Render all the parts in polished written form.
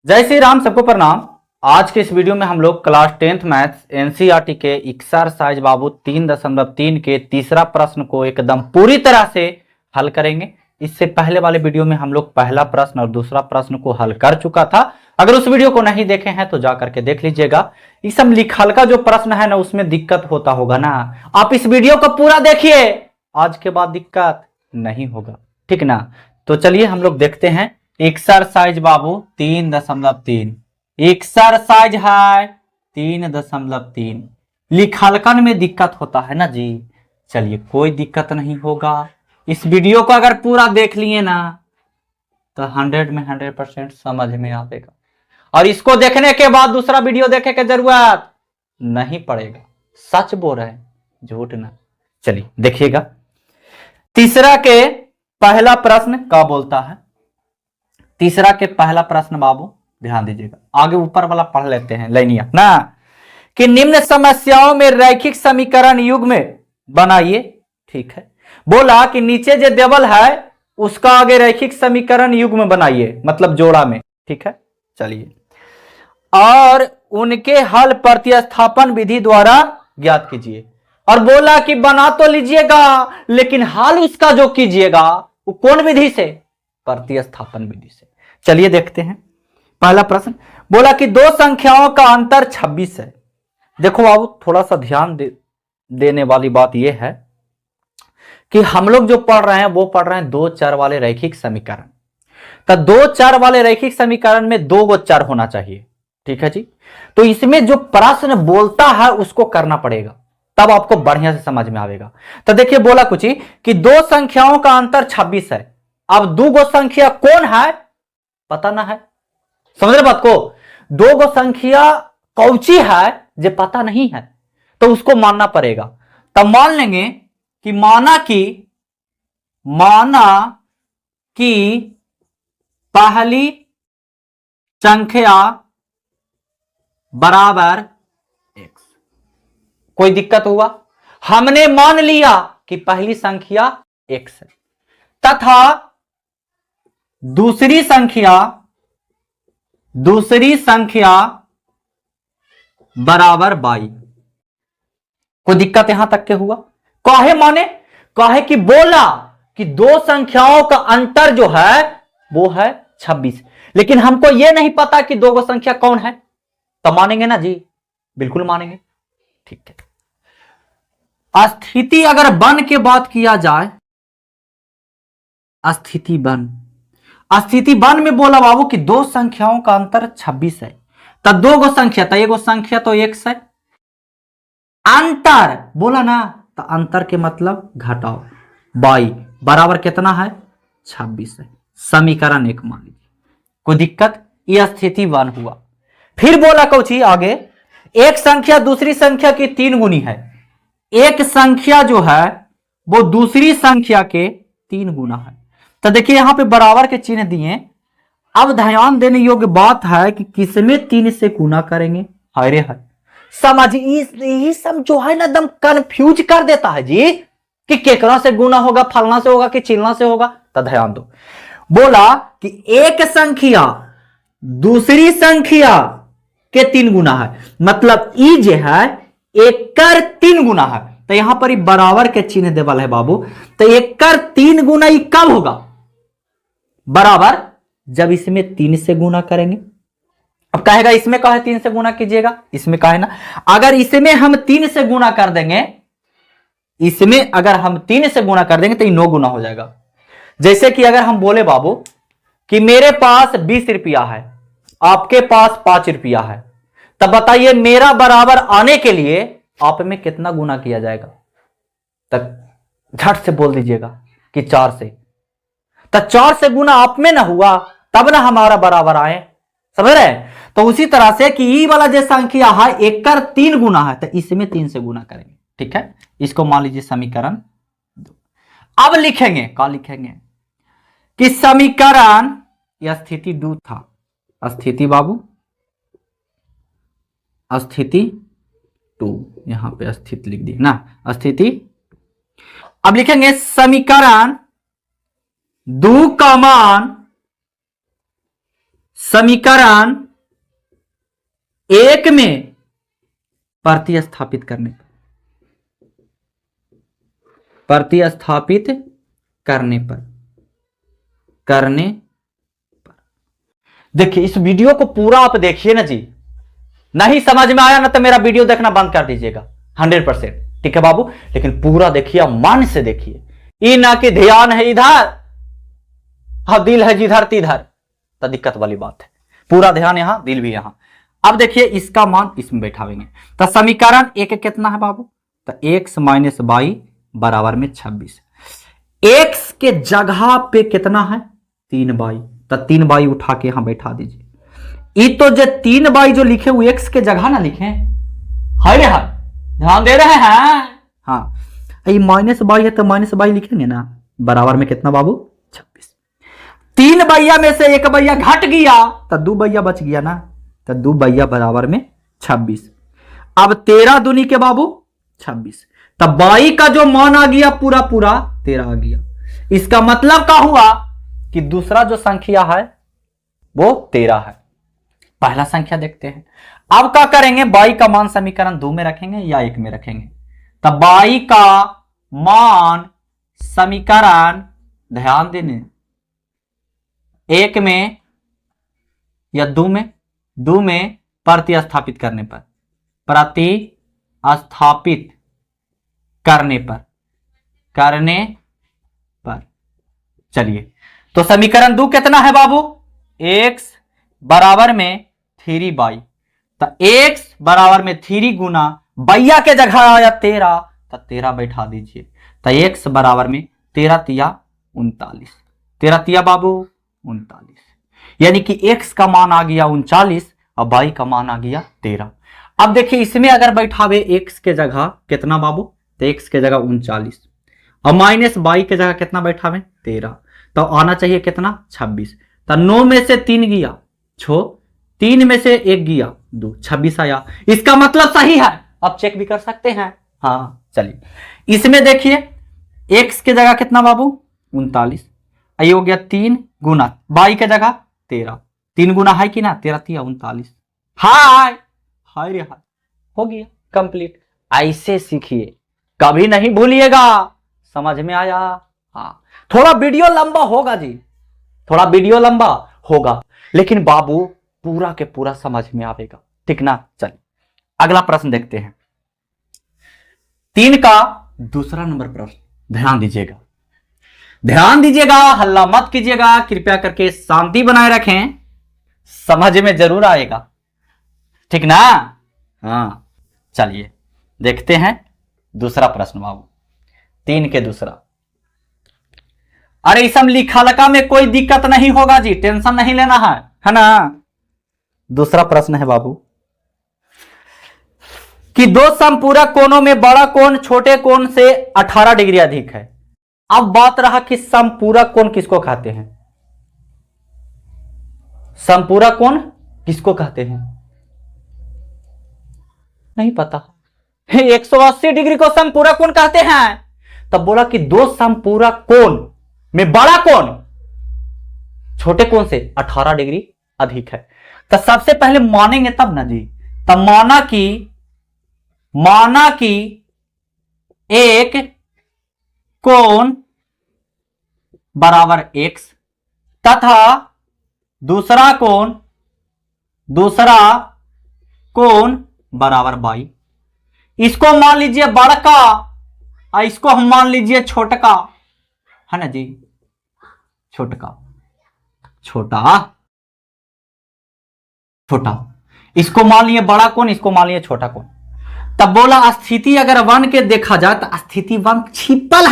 जय श्री राम, सबको प्रणाम। आज के इस वीडियो में हम लोग क्लास 10th मैथ्स एनसीईआरटी के एक्सरसाइज बाबू 3.3 के तीसरा प्रश्न को एकदम पूरी तरह से हल करेंगे। इससे पहले वाले वीडियो में हम लोग पहला प्रश्न और दूसरा प्रश्न को हल कर चुका था। अगर उस वीडियो को नहीं देखे हैं तो जा करके देख लीजिएगा। इस सब लिखल का जो प्रश्न है ना, उसमें दिक्कत होता होगा ना, आप इस वीडियो को पूरा देखिए, आज के बाद दिक्कत नहीं होगा, ठीक ना। तो चलिए हम लोग देखते हैं एक्सरसाइज बाबू 3.3। एक्सरसाइज है 3.3। लिखालकन में दिक्कत होता है ना जी। चलिए कोई दिक्कत नहीं होगा। इस वीडियो को अगर पूरा देख लिए ना तो 100 में 100% समझ में आएगा, और इसको देखने के बाद दूसरा वीडियो देखे के जरूरत नहीं पड़ेगा। सच बोल रहे हैं, झूठ ना। चलिए देखिएगा, तीसरा के पहला प्रश्न क्या बोलता है। तीसरा के पहला प्रश्न बाबू ध्यान दीजिएगा, आगे ऊपर वाला पढ़ लेते हैं लाइनिया ना, कि निम्न समस्याओं में रैखिक समीकरण युग्म बनाइए। ठीक है, बोला कि नीचे जो देवल है उसका आगे रैखिक समीकरण युग्म बनाइए, मतलब जोड़ा में। ठीक है, चलिए, और उनके हल प्रतिस्थापन विधि द्वारा ज्ञात कीजिए। और बोला कि बना तो लीजिएगा, लेकिन हल उसका जो कीजिएगा वो कौन विधि से? प्रतिस्थापन विधि से। चलिए देखते हैं पहला प्रश्न। बोला कि दो संख्याओं का अंतर 26 है। देखो बाबू, थोड़ा सा ध्यान देने वाली बात यह है कि हम लोग जो पढ़ रहे हैं वो पढ़ रहे हैं दो चर वाले रैखिक समीकरण। तो दो चर वाले रैखिक समीकरण में दो गो चर होना चाहिए। ठीक है जी, तो इसमें जो प्रश्न बोलता है उसको करना पड़ेगा, तब आपको बढ़िया से समझ में आएगा। तो देखिए, बोला कुछ ही कि दो संख्याओं का अंतर 26 है। अब दो गो संख्या कौन है पता ना है, समझ रहे बात को। दो गो संख्या कौची है जो पता नहीं है, तो उसको मानना पड़ेगा। तब मान लेंगे कि माना कि पहली संख्या बराबर x। कोई दिक्कत हुआ? हमने मान लिया कि पहली संख्या x है, तथा दूसरी संख्या बराबर 22। कोई दिक्कत यहां तक के हुआ? काहे माने? काहे कि बोला कि दो संख्याओं का अंतर जो है वो है 26, लेकिन हमको यह नहीं पता कि दो गो संख्या कौन है। तो मानेंगे ना जी? बिल्कुल मानेंगे। ठीक है, स्थिति अगर बन के बात किया जाए, स्थिति बन में बोला बाबू कि दो संख्याओं का अंतर 26 है। तो दो गो संख्या, तो एगो संख्या तो x है। अंतर बोला ना, तो अंतर के मतलब घटाओ। 22 बराबर कितना है? 26 है। समीकरण 1 मान लीजिए। कोई दिक्कत? यह स्थिति बन हुआ। फिर बोला कौची आगे, एक संख्या दूसरी संख्या की 3 गुनी है। एक संख्या जो है वो दूसरी संख्या के 3 गुना है। तो देखिए यहां पे बराबर के चिन्ह दिए। अब ध्यान देने योग्य बात है कि किसमें 3 से गुना करेंगे। अरे है समझ, यही सब जो है ना एकदम कंफ्यूज कर देता है जी, कि केकरा से गुना होगा, फलना से होगा कि चिलना से होगा। तो ध्यान दो, बोला कि एक संख्या दूसरी संख्या के 3 गुना है, मतलब ई जो है एकर 3 गुना है। तो यहां पर बराबर के चिन्ह देवल है बाबू। तो एकर 3 गुना ई कब होगा? बराबर जब इसमें 3 से गुना करेंगे। अब कहेगा इसमें कहे 3 से गुना कीजिएगा, इसमें कहे ना। अगर इसमें हम 3 से गुना कर देंगे, इसमें अगर हम 3 से गुना कर देंगे तो ये 9 गुना हो जाएगा। जैसे कि अगर हम बोले बाबू कि मेरे पास 20 रुपया है, आपके पास 5 रुपया है, तब बताइए मेरा बराबर आने के लिए आप में कितना गुना किया जाएगा? तब झट से बोल दीजिएगा कि 4 से। तो 4 से गुना आप में ना हुआ, तब ना हमारा बराबर आए। समझ रहे? तो उसी तरह से कि ई वाला जो संख्या है एकर 3 गुना है, तो इसमें 3 से गुना करेंगे। ठीक है, इसको मान लीजिए समीकरण 2। अब लिखेंगे, क्या लिखेंगे कि समीकरण, यह स्थिति 2 था। स्थिति बाबू, स्थिति 2, यहां पे स्थिति लिख दी ना, स्थिति। अब लिखेंगे समीकरण 2 का मान समीकरण एक में प्रतिस्थापित करने पर, प्रतिस्थापित करने पर देखिए, इस वीडियो को पूरा आप देखिए ना जी। नहीं समझ में आया ना तो मेरा वीडियो देखना बंद कर दीजिएगा 100%, ठीक है बाबू। लेकिन पूरा देखिए, मन से देखिए। ये ना कि ध्यान है इधर, हाँ दिल है जिधर तिधर, तो दिक्कत वाली बात है। पूरा ध्यान यहां, दिल भी यहां। अब देखिए इसका मान इसमें बैठावेंगे तो समीकरण एक कितना है बाबू, तो x माइनस वाई बराबर में 26। x के जगह पे कितना है 3y, तो 3y उठा के यहां बैठा दीजिए। ये तो जो 3y जो लिखे हुए x के जगह ना लिखे है ना, ध्यान दे रहे हैं। हाँ ये माइनस वाई है तो माइनस वाई लिखेंगे ना, बराबर में कितना बाबू 26। 3 बैया में से 1 बैया घट गया तो 2 बैया बच गया ना, तो 2 बैया बराबर में 26। अब 13 दूनी के बाबू 26, तब बाई का जो मान आ गया पूरा पूरा 13 आ गया। इसका मतलब क्या हुआ कि दूसरा जो संख्या है वो 13 है। पहला संख्या देखते हैं। अब क्या करेंगे, बाई का मान समीकरण 2 में रखेंगे या 1 में रखेंगे, तब बाई का मान समीकरण, ध्यान देने, 1 में या 2 में, 2 में प्रतिस्थापित करने पर, प्रतिस्थापित करने पर चलिए, तो समीकरण 2 कितना है बाबू, x बराबर में 3y, तो x बराबर में 3 गुना बैया के जगह आया 13, तो 13 बैठा दीजिए। तो x बराबर में 13 तिया 39, 13 तिया बाबू 39, यानी कि x का मान आ गया 39 और y का मान आ गया 13। अब देखिए इसमें अगर बैठावे x के जगह कितना बाबू, तो x के जगह 39 और माइनस y के जगह कितना बैठावे 13, तो आना चाहिए कितना 26। तो 9 में से 3 गया 6, 3 में से 1 गया 2, 26 आया। इसका मतलब सही है, आप चेक भी कर सकते हैं। हाँ चलिए, इसमें देखिए x के जगह कितना बाबू 39, ये हो गया 3 गुना y के जगह 13, 3 गुना है कि ना 13 तिया 39, हाय हाय रे हाय, हो गया कंप्लीट। ऐसे सीखिए, कभी नहीं भूलिएगा। समझ में आया? हाँ, थोड़ा वीडियो लंबा होगा जी, थोड़ा वीडियो लंबा होगा, लेकिन बाबू पूरा के पूरा समझ में आएगा, ठीक ना। चलिए अगला प्रश्न देखते हैं, 3 का दूसरा नंबर प्रश्न। ध्यान दीजिएगा, ध्यान दीजिएगा, हल्ला मत कीजिएगा, कृपया करके शांति बनाए रखें, समझ में जरूर आएगा, ठीक ना। हाँ चलिए देखते हैं दूसरा प्रश्न बाबू, 3 के दूसरा। अरे इसम लिखा लका में कोई दिक्कत नहीं होगा जी, टेंशन नहीं लेना है ना। दूसरा प्रश्न है बाबू कि 2 समपूरक कोणों में बड़ा कोण छोटे कोण से 18 डिग्री अधिक है। अब बात रहा कि समपूरक कोण किसको कहते हैं, समपूरक कोण किसको कहते हैं, नहीं पता। 180 डिग्री को समपूरक कोण कहते हैं। तब बोला कि 2 समपूरक कोण में बड़ा कोण छोटे कोण से 18 डिग्री अधिक है। तो सबसे पहले मानेंगे तब ना जी, तब माना कि एक कोण बराबर x तथा दूसरा कोण बराबर y। इसको मान लीजिए बड़का और इसको हम मान लीजिए छोटका, है ना जी, छोटा, इसको मान लिए बड़ा कोण, इसको मान लिए छोटा कोण। तब बोला स्थिति अगर 1 के देखा जाए तो स्थिति 1 छिपल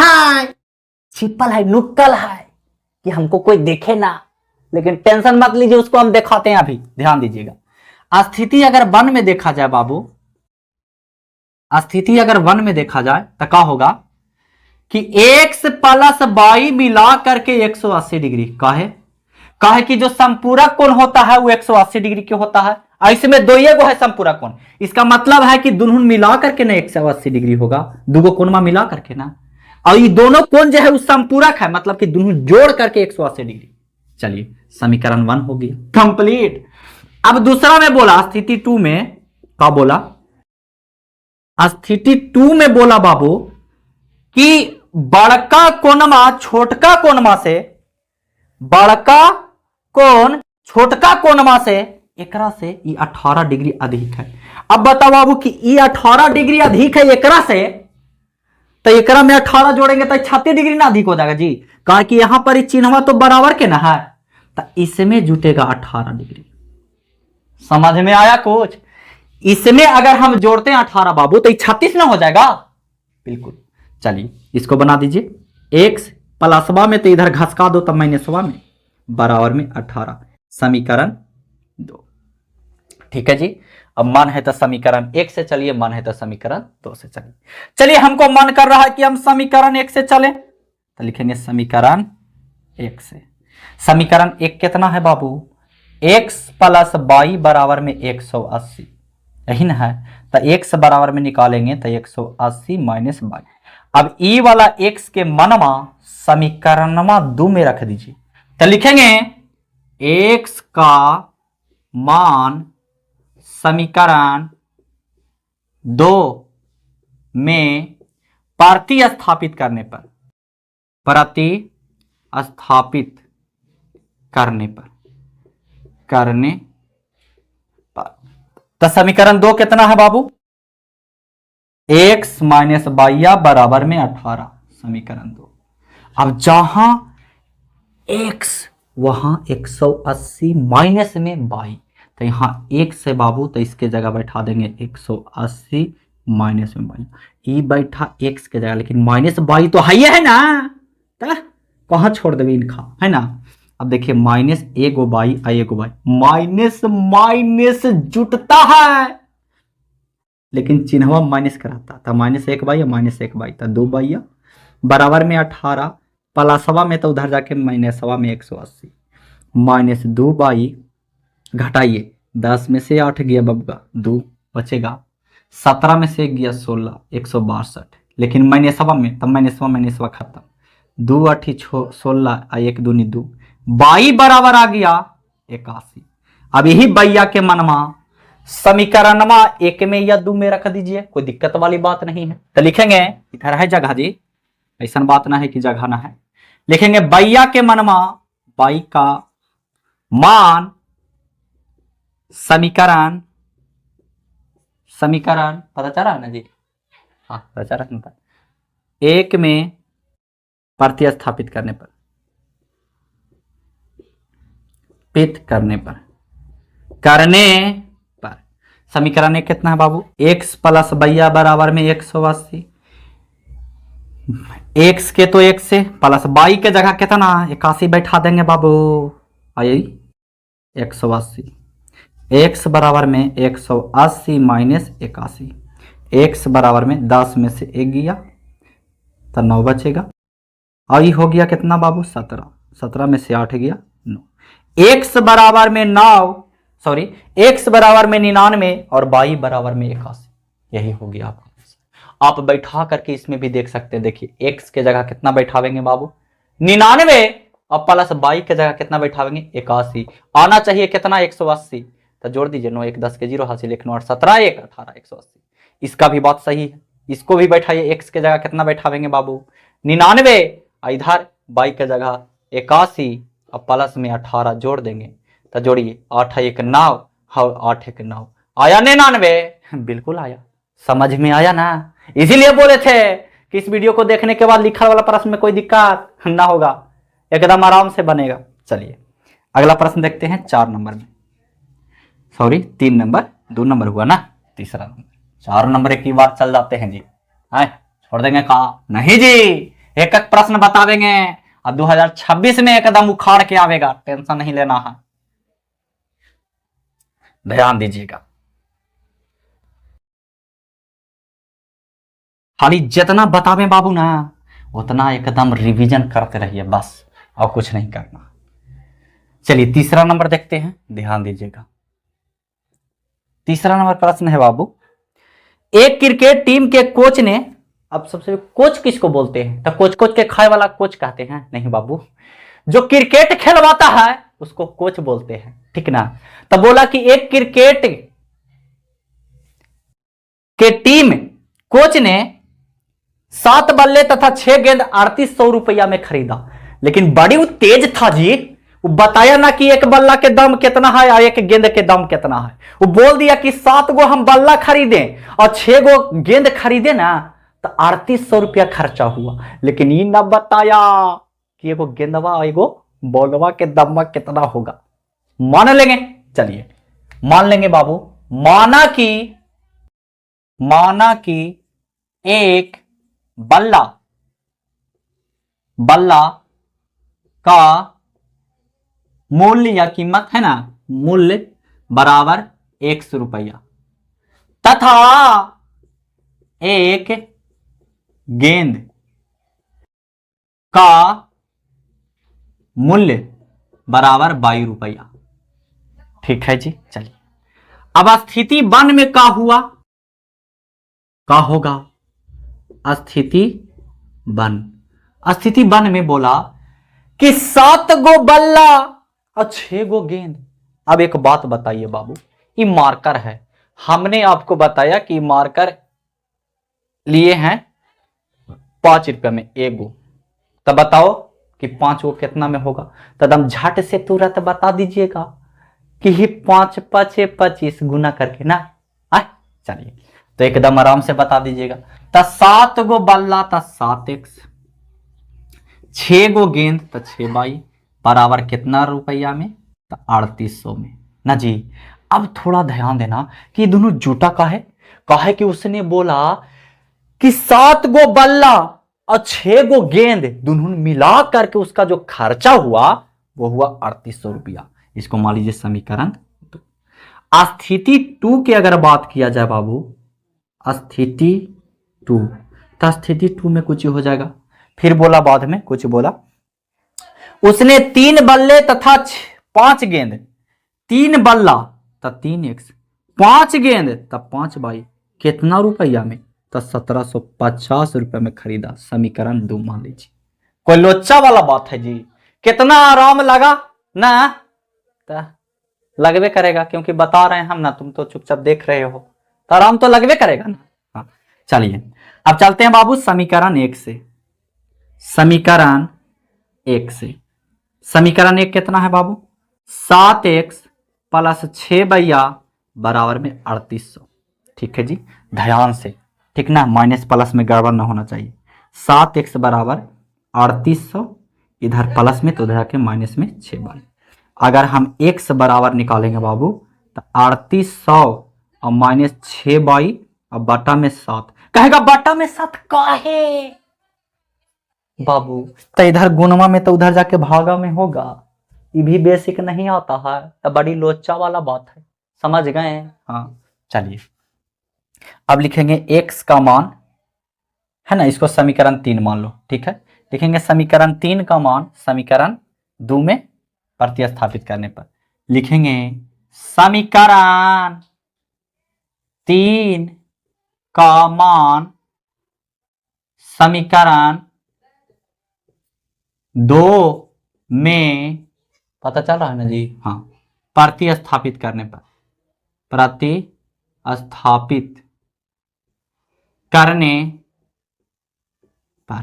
है, नुक्कल है कि हमको कोई देखे ना, लेकिन टेंशन मत लीजिए, उसको हम दिखाते हैं अभी। ध्यान दीजिएगा, स्थिति अगर 1 में देखा जाए बाबू, स्थिति अगर 1 में देखा जाए तो क्या होगा कि x प्लस y मिला करके 180 डिग्री का है कि जो संपूरक कोण होता है वो 180 डिग्री के होता है। ऐसे में 2 गो है संपूरक कोण, इसका मतलब है कि दोनों मिला करके ना 180 डिग्री होगा, 2 कोण में मिला करके ना। और ये दोनों कोण जो है वो संपूरक है, मतलब कि दोनों जोड़ करके 180 डिग्री, चलिए समीकरण 1 हो गया कंप्लीट। अब दूसरा में बोला स्थिति 2 में, क्या बोला, स्थिति 2 में बोला बाबू कि बड़का कोणमा छोटका कोणमा से, बड़का कोण छोटका कोणमा से एकरा से ये 18 डिग्री अधिक है। अब बताओ बाबू कि ये 18 डिग्री अधिक है एकरा से, तो एकरा में 18 जोड़ेंगे तो 36 डिग्री ना अधिक हो जाएगा जी, कहा कि यहां पर चिन्हवा तो बराबर के ना है, तो इसमें जुटेगा 18 डिग्री। समझ में आया कुछ? इसमें अगर हम जोड़ते हैं 18 बाबू तो 36 ना हो जाएगा, बिल्कुल। चलिए इसको बना दीजिए, x प्लसवा में तो इधर घसका दो तब माइनसवा में, बराबर में 18, समीकरण 2। ठीक है जी। अब मन है तो समीकरण 1 से चलिए, मन है तो समीकरण 2 से चलिए। चलिए हमको मन कर रहा है कि हम समीकरण 1 से चलें, तो लिखेंगे समीकरण 1 से। समीकरण 1 कितना है बाबू, x प्लस y बराबर में 180, यही ना है, तो x बराबर में निकालेंगे तो 180 माइनस y। अब ई वाला x के मनवा समीकरणवा 2 में रख दीजिए, तो लिखेंगे x का मान समीकरण 2 में प्रतिस्थापित करने पर, प्रतिस्थापित करने पर तो समीकरण 2 कितना है बाबू, x माइनस y बराबर में 18, समीकरण 2। अब जहां x वहां 180 माइनस में y, तो यहां x है बाबू, तो इसके जगह बैठा देंगे 180 माइनस में y, ई बैठा x के जगह, लेकिन माइनस y तो है ना, तो कहां छोड़ देवे इनका, है ना। अब देखिए माइनस एगो बाई आ एगो बाई, माइनस माइनस जुटता है, लेकिन चिन्हवा माइनस कराता था, माइनस 1 बाई या माइनस 1 बाई था 2 बाई बराबर में 18, प्लसवा में तो उधर जाके माइनसवा में 180, माइनस 2 बाई, घटाइए 10 में से 8 गया बबुआ 2 बचेगा, 17 में से 1 गया 16, 162, लेकिन माइनसवा में तब माइनसवा खत्म, 2 8 16 आ 1 दूनी 2, बाई बराबर आ गया 81। अब यही बैया के मनवा समीकरणवा 1 में या 2 में रख दीजिए, कोई दिक्कत वाली बात नहीं है। तो लिखेंगे इधर है जगह जी, ऐसा बात ना है कि जगह ना है, लिखेंगे बैया के मनवा बाई का मान समीकरण पता चला ना जी, हाँ पता चला ना, 1 में प्रतिस्थापित करने पर, समीकरण 1 कितना है बाबू, x प्लस बैया बराबर में 180, x के तो 1 से प्लस बाई के जगह कितना 81 बैठा देंगे बाबू, आई 180, x बराबर में 180 माइनस 81, x बराबर में 10 में से 1 गया तो 9 बचेगा, और ये हो गया कितना बाबू 17, 17 में से 8 गया 9, x बराबर में 9, सॉरी x बराबर में 99 और y बराबर में 81, यही हो गया आपका। आप बैठा करके इसमें भी देख सकते हैं, देखिए x के जगह कितना बैठावेंगे बाबू 99 और प्लस y के जगह कितना बैठावेंगे 81, आना चाहिए कितना 180, तो जोड़ दीजिए 9 1 10 के 0 हासिल 1 9 17 1 18 180, इसका भी बात सही है। इसको भी बैठाइए, x के जगह कितना बैठावेंगे बाबू 99, इधर y के जगह 81 और प्लस में 18 जोड़ देंगे, तो जोड़िए 8 1 9 और 8 1 9, आया 99, बिल्कुल आया। समझ में आया ना, इसीलिए बोले थे कि इस वीडियो को देखने के बाद लिखा वाला प्रश्न में कोई दिक्कत ना होगा, एकदम आराम से बनेगा। चलिए अगला प्रश्न देखते हैं 4 नंबर में, सॉरी 3 नंबर, 2 नंबर हुआ ना, तीसरा नंबर, 4 नंबर एक ही बार चल जाते हैं जी, है छोड़ देंगे कहा नहीं जी, एक एक प्रश्न बता देंगे और 2026 में एकदम उखाड़ के आवेगा, टेंशन नहीं लेना है, ध्यान दीजिएगा। खाली जितना बतावे बाबू ना उतना एकदम रिवीजन करते रहिए बस, और कुछ नहीं करना। चलिए तीसरा नंबर देखते हैं, ध्यान दीजिएगा। तीसरा नंबर प्रश्न है बाबू, एक क्रिकेट टीम के कोच ने, अब सबसे कोच किसको बोलते हैं, तो कोच के खाए वाला कोच कहते हैं नहीं बाबू, जो क्रिकेट खेलवाता है उसको कोच बोलते हैं, ठीक ना। तब बोला कि एक क्रिकेट के टीम कोच ने 7 बल्ले तथा 6 गेंद 3800 रुपया में खरीदा। लेकिन बड़ी वो तेज था जी, वो बताया ना कि एक बल्ला के दाम कितना है और एक गेंद के दाम कितना है। वो बोल दिया कि 7 गो हम बल्ला खरीदें और 6 गो गेंद खरीदे ना तो 3800 रुपया खर्चा हुआ। लेकिन ये ना बताया कि एगो गेंदवा और एगो बॉलवा के दाम कितना होगा। मान लेंगे, चलिए मान लेंगे बाबू, माना कि एक बल्ला का मूल्य या कीमत है ना, मूल्य बराबर 100 रुपया तथा एक गेंद का मूल्य बराबर 22 रुपया। ठीक है जी, चलिए अब स्थिति वन में क्या हुआ, क्या होगा। स्थिति वन में बोला कि 7 गो बल्ला और 6 गो गेंद। अब एक बात बताइए बाबू, ये मार्कर है, हमने आपको बताया कि मार्कर लिए हैं 5 रुपये में एक गो, तब बताओ कि 5 गो कितना में होगा। तो एकदम झट से तुरंत बता दीजिएगा कि 5 5 25 गुना करके ना। चलिए तो एकदम आराम से बता दीजिएगा। तो 7 गो बल्ला तो 7x, 6 गो गेंद तो 6 बाई बराबर कितना रुपया में, तो 3800 में ना जी। अब थोड़ा ध्यान देना कि दोनों जुटा का है कि उसने बोला कि 7 गो बल्ला और 6 गो गेंद दोनों मिला करके उसका जो खर्चा हुआ वो हुआ 3800 रुपया। इसको मान लीजिए समीकरण 2। स्थिति 2 की अगर बात किया जाए बाबू, स्थिति 2, तो स्थिति 2 में कुछ हो जाएगा। फिर बोला बाद में कुछ बोला, उसने 3 बल्ले तथा 5 गेंद, 3 बल्ला तो 3x, 5 गेंद तो 5 बाई कितना रुपया में, तो 1750 रुपये में खरीदा। समीकरण 2 मान लीजिए। कोई लोचा वाला बात है जी, कितना आराम लगा ना, तो लगवे करेगा क्योंकि बता रहे हैं हम ना, तुम तो चुपचाप देख रहे हो तो आराम तो लगवे करेगा ना। हाँ चलिए अब चलते हैं बाबू समीकरण 1 से। समीकरण 1 कितना है बाबू, 7x प्लस 6 भैया बराबर में 3800। ठीक है जी, ध्यान से, ठीक ना, माइनस प्लस में गड़बड़ ना होना चाहिए। 7x बराबर 3800, इधर प्लस में तो उधर के माइनस में 6 बाई। अगर हम x बराबर निकालेंगे बाबू तो 3800 और माइनस 6 बाई और बटा में 7। कहेगा बटा में 7 काहे बाबू, तो इधर गुणवा में तो उधर जाके भागा में होगा। ये भी बेसिक नहीं आता है तो बड़ी लोचा वाला बात है, समझ गए। हाँ चलिए अब लिखेंगे x का मान है ना, इसको समीकरण 3 मान लो। ठीक है, लिखेंगे समीकरण 3 का मान समीकरण 2 में प्रतिस्थापित करने पर लिखेंगे समीकरण 3 का मान समीकरण 2 में, पता चल रहा है ना जी, हाँ, प्रतिस्थापित करने पर, प्रतिस्थापित करने पर,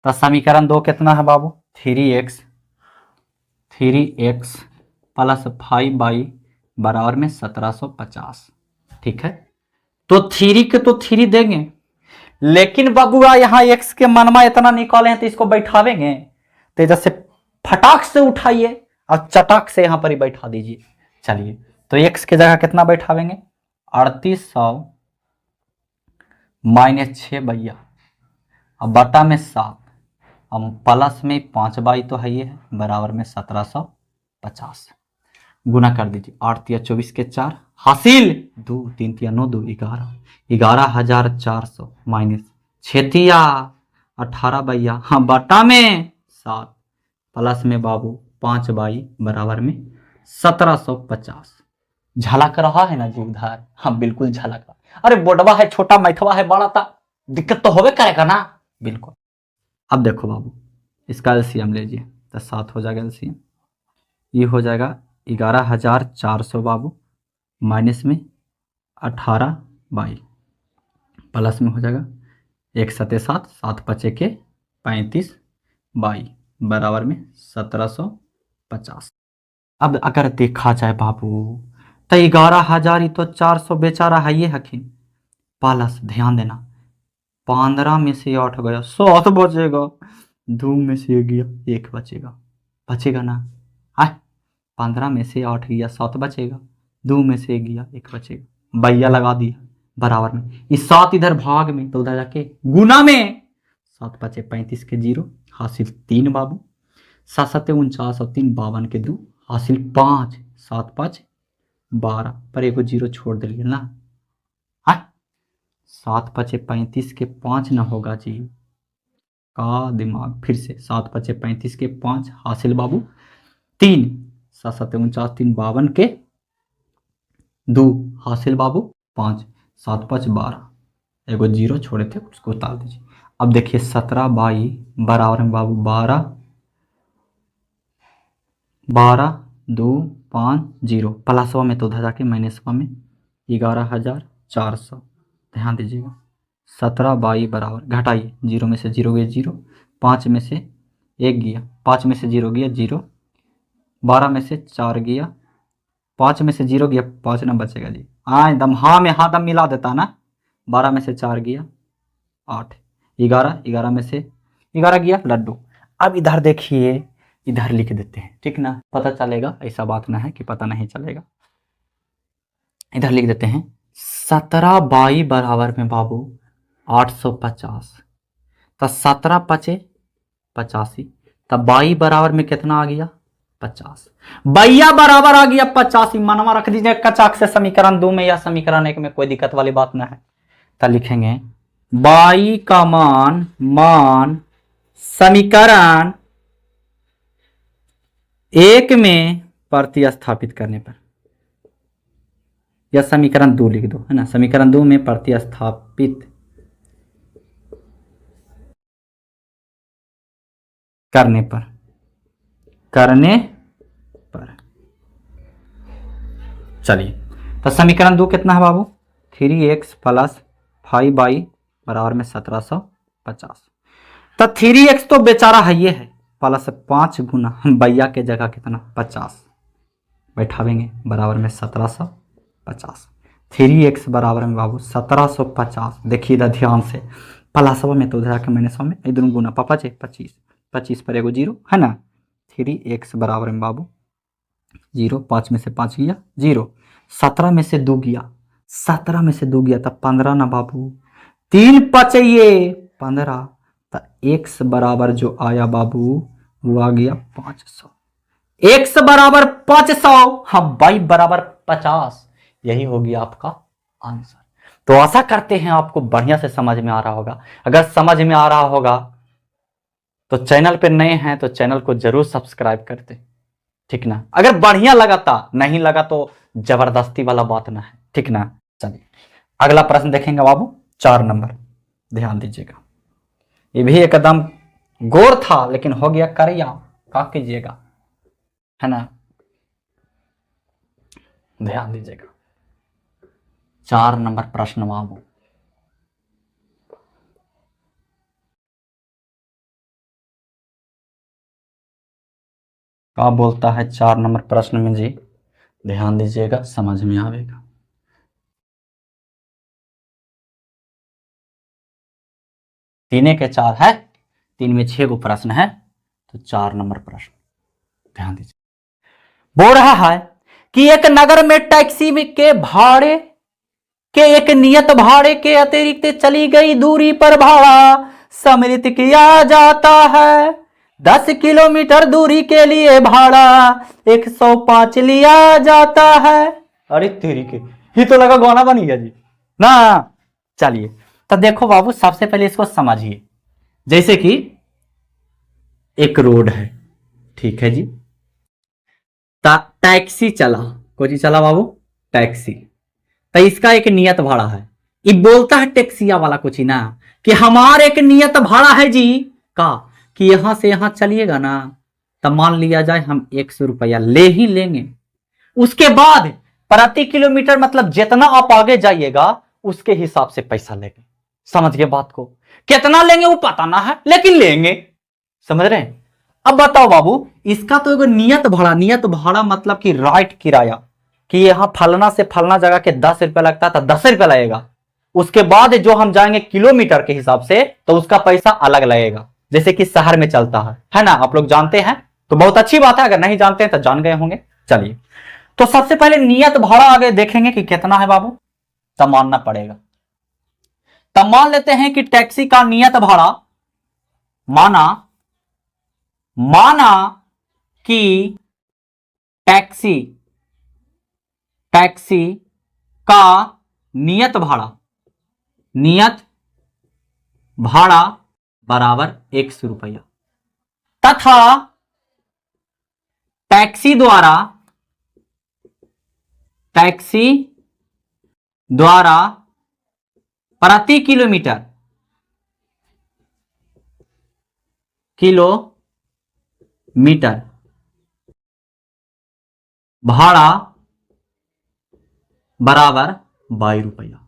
तो समीकरण 2 कितना है बाबू, 3x प्लस 5 बाई बराबर में 1750। ठीक है, तो 3 के तो 3 देंगे, लेकिन बाबूआ यहाँ x के मनमा इतना निकाले हैं तो इसको बैठावेंगे तो जैसे फटाक से उठाइए और चटाक से यहाँ पर ही बैठा दीजिए। चलिए तो x के जगह कितना बैठावेंगे, 3800 माइनस 6 भैया और बटा में 7 हम प्लस में 5 बाई तो है ये है बराबर में 1750। गुना कर दीजिए, 8 या 24 के 4 हासिल 2 3 या 9 2 11,400 माइनस 6 या 18 भैया हाँ बटा में 7 प्लस में बाबू 5 बाई बराबर में 1750। झलक रहा है ना जी उधर, हाँ बिल्कुल झलक रहा। अरे बोर्डवा है छोटा, मैथवा है बड़ा, था दिक्कत तो होवे करेगा ना, बिल्कुल। अब देखो बाबू इसका एलसीएम लीजिए, तो 7 हो जाएगा एलसीएम। ये हो जाएगा 11,400 बाबू, माइनस में 18 बाई, प्लस में हो जाएगा 1 7 7, 7 5 के 35 बाई, बराबर में 1750। अब अगर देखा जाए बाबू तो 11,000 तो 400 बेचारा है ये हकीम, प्लस ध्यान देना 15 में से 8 गया 7 बचेगा, 2 में से गया 1 बचेगा, बचेगा ना। 15 में से 8 गया 7 बचेगा, 2 में से गया 1 बचेगा, भैया लगा दिया बराबर में। इस 7 इधर भाग में तो उधर जाके गुना में, 7 5 35 के 0 हासिल 3 बाबू, 7 7 49 और 3 52 के 2 हासिल 5, 7 5 12 पर एगो 0 छोड़ दिलिए ना। 7 5 35 के 5 ना होगा जी का दिमाग, फिर से 7 5 35 के 5 हासिल बाबू 3, 7 7 49 3 52 के 2 हासिल बाबू 5, 7 5 12, एगो 0 छोड़े थे उसको उतार दीजिए। अब देखिए 17 बाई बराबर में बाबू 12 12 2 5 0, प्लसवा में तो उधर जाके माइनसवा में 11,400। ध्यान दीजिएगा 17 बाई बराबर, घटाइए 0 में से 0 गया 0, 5 में से 1 गया, 5 में से 0 गया 0, 12 में से 4 गया, 5 में से 0 गया 5 ना बचेगा जी। एकदम हाँ में हाँ दम मिला देता ना। 12 में से 4 गया 8, 11, 11 में से 11 गया लड्डू। अब इधर देखिए, इधर लिख देते हैं, ठीक ना, पता चलेगा, ऐसा बात ना है कि पता नहीं चलेगा। इधर लिख देते हैं 17 बाई बराबर में बाबू 850, तो 17 5 85, तब बाई बराबर में कितना आ गया 50, बैया बराबर आ गया 85। मनवा रख दीजिए कचाक से समीकरण 2 में या समीकरण 1 में, कोई दिक्कत वाली बात ना है। तो लिखेंगे बाई का मान समीकरण 1 में प्रतिस्थापित करने पर, या समीकरण 2 लिख दो, है ना, समीकरण 2 में प्रतिस्थापित करने पर चलिए, तो समीकरण 2 कितना है बाबू 3x प्लस 5y बराबर में 1750। तो 3x तो बेचारा है ये है, प्लस 5 गुना भैया के जगह कितना 50 बैठावेंगे बराबर में 1750। 3x बराबर में बाबू 1750। देखिए इधर ध्यान से, प्लस में तो उधर के मैंने में इधर गुना 5 25, 25 पर एगो 0 है ना। 3x बराबर में बाबू 0, 5 में से 5 गया 0, 17 में से 2 गया, 17 में से 2 गया तब 15 ना बाबू, 3 5 15, तो x बराबर जो आया बाबू वो आ गया 500। x बराबर 500, हाँ y बराबर 50, यही हो गया आपका आंसर। तो आशा करते हैं आपको बढ़िया से समझ में आ रहा होगा। अगर समझ में आ रहा होगा तो चैनल पे नए हैं तो चैनल को जरूर सब्सक्राइब कर दे, ठीक ना। अगर बढ़िया लगा था, नहीं लगा तो जबरदस्ती वाला बात ना है, ठीक ना। चलिए अगला प्रश्न देखेंगे बाबू 4 नंबर, ध्यान दीजिएगा। ये भी एकदम गोर था लेकिन हो गया करिया, क्या कीजिएगा, है ना। ध्यान दीजिएगा 4 नंबर प्रश्न बाबू, क्या बोलता है 4 नंबर प्रश्न में जी, ध्यान दीजिएगा समझ में आएगा। तीन के 4 है, 3 में 6 गो प्रश्न है, तो 4 नंबर प्रश्न ध्यान दीजिए। बोल रहा है कि एक नगर में टैक्सी के भाड़े के एक नियत भाड़े के अतिरिक्त चली गई दूरी पर भाड़ा सम्मिलित किया जाता है। 10 किलोमीटर दूरी के लिए भाड़ा 105 लिया जाता है। अरे तेरी के, ये तो लगा गाना बन गया जी ना। चलिए तो देखो बाबू, सबसे पहले इसको समझिए। जैसे कि एक रोड है, ठीक है जी, टैक्सी चला, कोई चला बाबू टैक्सी, तो इसका एक नियत भाड़ा है। ये बोलता है टैक्सिया वाला कुछ ही ना कि हमारा एक नियत भाड़ा है जी का, कि यहां से यहां चलिएगा ना तब मान लिया जाए हम 100 रुपया ले ही लेंगे। उसके बाद प्रति किलोमीटर मतलब जितना आप आगे जाइएगा उसके हिसाब से पैसा लेंगे। समझ गए बात को? कितना लेंगे वो पता ना है, लेकिन लेंगे। समझ रहे हैं? अब बताओ बाबू, इसका तो एगो नियत भाड़ा मतलब कि राइट किराया, कि यहां फलना से फलना जगह के 10 रुपया लगता है तो 10 रुपया लगेगा। उसके बाद जो हम जाएंगे किलोमीटर के हिसाब से तो उसका पैसा अलग लगेगा, जैसे कि शहर में चलता है ना? आप लोग जानते हैं तो बहुत अच्छी बात है, अगर नहीं जानते हैं तो जान गए होंगे। चलिए, तो सबसे पहले नियत भाड़ा आगे देखेंगे कि कितना है बाबू, तब मानना पड़ेगा। तब मान लेते हैं कि टैक्सी का नियत भाड़ा, माना कि टैक्सी का नियत भाड़ा बराबर 100 रुपया, तथा टैक्सी द्वारा प्रति किलोमीटर भाड़ा बराबर 22 रुपया।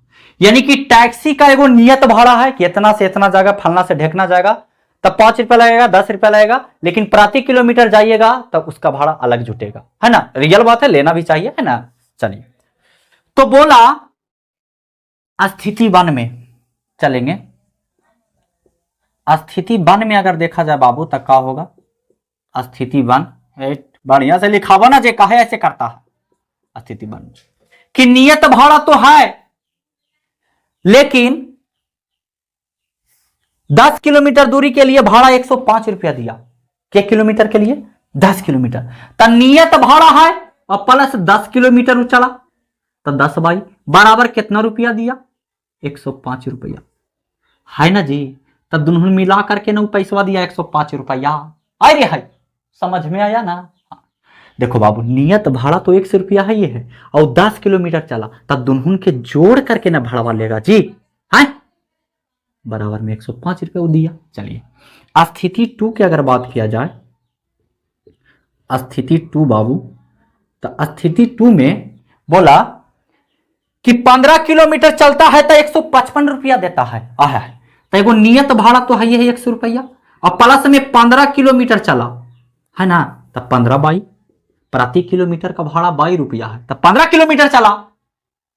यानी कि टैक्सी का एगो नियत भाड़ा है कि इतना से इतना जाएगा, फलना से ढेकना जाएगा, तब 5 रुपया लगेगा, 10 रुपया लगेगा, लेकिन प्रति किलोमीटर जाइएगा तब उसका भाड़ा अलग जुटेगा, है ना? रियल बात है, लेना भी चाहिए, है ना? चलिए, तो बोला स्थिति 1 में चलेंगे। स्थिति 1 में अगर देखा जाए बाबू तब क्या होगा? स्थिति 1 बढ़िया से लिखावा ना, जे काहे ऐसे करता है। स्थिति 1 कि नियत भाड़ा तो है, लेकिन 10 किलोमीटर दूरी के लिए भाड़ा 105 रुपया दिया। क्या किलोमीटर के लिए? 10 किलोमीटर। तो नियत भाड़ा है और प्लस 10 किलोमीटर चला, तो 10 बाई बराबर कितना रुपया दिया? 105 रुपया, है ना जी? तब दोनों मिला करके ना पैसा दिया 105 रुपया। अरे है, समझ में आया ना? देखो बाबू, नियत भाड़ा तो 100 रुपया है, ये है, और 10 किलोमीटर चला, तब दोनों के जोड़ करके ना भाड़ा लेगा जी, है बराबर में 105 रुपया दिया। चलिए, स्थिति 2 की अगर बात किया जाए, स्थिति 2 बाबू, तो स्थिति 2 में बोला कि 15 किलोमीटर चलता है तो 155 रुपया देता है। तो एगो नियत भाड़ा तो है, ये 100 रुपया, और प्लस में 15 किलोमीटर चला, है ना? तब 15 बाई प्रति किलोमीटर का भाड़ा 22 रुपया है, तब 15 किलोमीटर चला